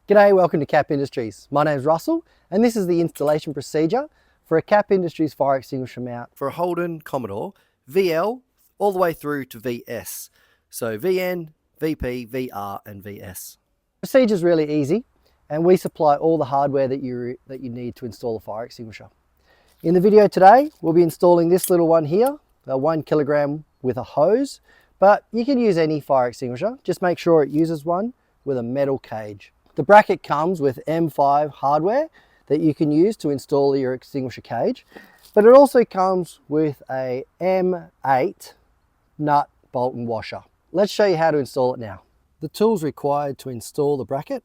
G'day, welcome to Cap Industries. My name's Russell and this is the installation procedure for a Cap Industries fire extinguisher mount for a Holden Commodore VL all the way through to VS. So VN, VP, VR and VS. The procedure's really easy and we supply all the hardware that you need to install a fire extinguisher. In the video today, we'll be installing this little one here, a 1 kilogram with a hose, but you can use any fire extinguisher. Just make sure it uses one with a metal cage. The bracket comes with M5 hardware that you can use to install your extinguisher cage, but it also comes with a M8 nut, bolt and washer. Let's show you how to install it now. The tools required to install the bracket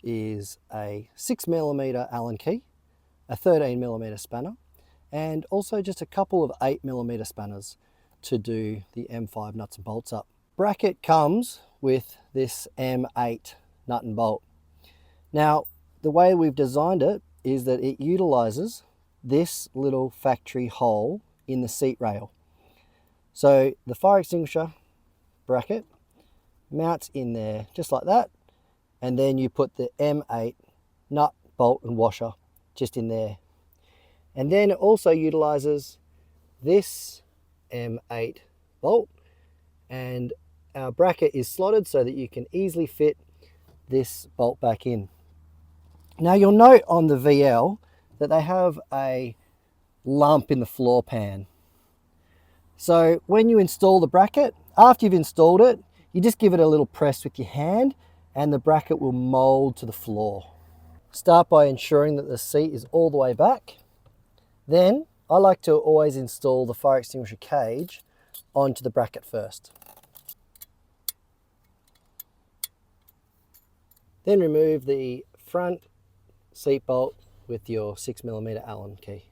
is a 6mm Allen key, a 13mm spanner, and also just a couple of 8mm spanners to do the M5 nuts and bolts up. Bracket comes with this M8 nut and bolt. Now, the way we've designed it is that it utilizes this little factory hole in the seat rail. So the fire extinguisher bracket mounts in there just like that, and then you put the M8 nut, bolt and washer just in there. And then it also utilizes this M8 bolt, and our bracket is slotted so that you can easily fit this bolt back in. Now you'll note on the VL that they have a lump in the floor pan. So when you install the bracket, after you've installed it, you just give it a little press with your hand and the bracket will mold to the floor. Start by ensuring that the seat is all the way back. Then I like to always install the fire extinguisher cage onto the bracket first. Then remove the front seat bolt with your 6mm Allen key.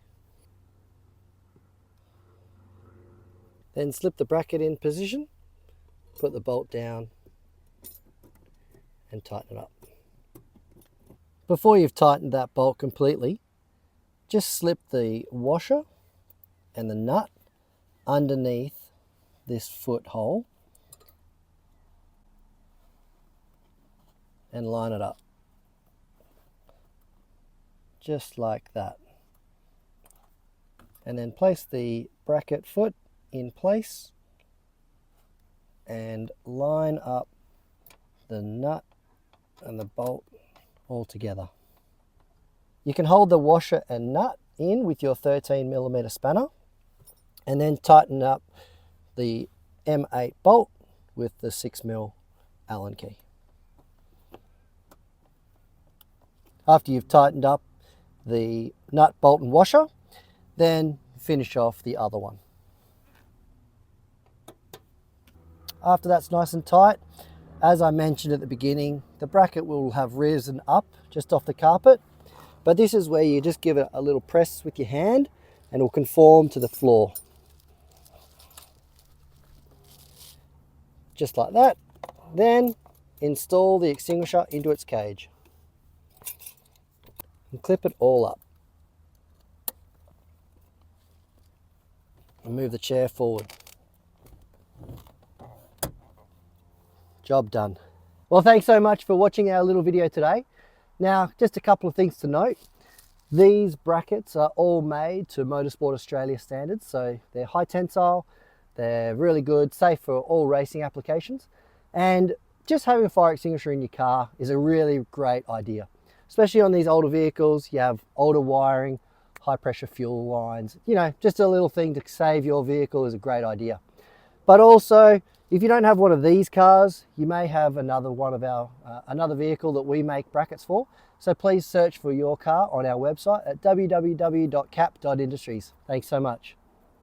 Then slip the bracket in position, put the bolt down and tighten it up. Before you've tightened that bolt completely, just slip the washer and the nut underneath this foot hole and line it up. Just like that. And then place the bracket foot in place and line up the nut and the bolt all together. You can hold the washer and nut in with your 13mm spanner and then tighten up the M8 bolt with the 6mm Allen key. After you've tightened up the nut, bolt and washer, then finish off the other one. After that's nice and tight, as I mentioned at the beginning, the bracket will have risen up just off the carpet, but this is where you just give it a little press with your hand and it will conform to the floor. Just like that. Then install the extinguisher into its cage and clip it all up. And move the chair forward. Job done. Well, thanks so much for watching our little video today. Now, just a couple of things to note. These brackets are all made to Motorsport Australia standards, so they're high tensile, they're really good, safe for all racing applications, and just having a fire extinguisher in your car is a really great idea. Especially on these older vehicles, you have older wiring, high pressure fuel lines, you know, just a little thing to save your vehicle is a great idea. But also, if you don't have one of these cars, you may have another one of our, another vehicle that we make brackets for. So please search for your car on our website at www.cap.industries. Thanks so much.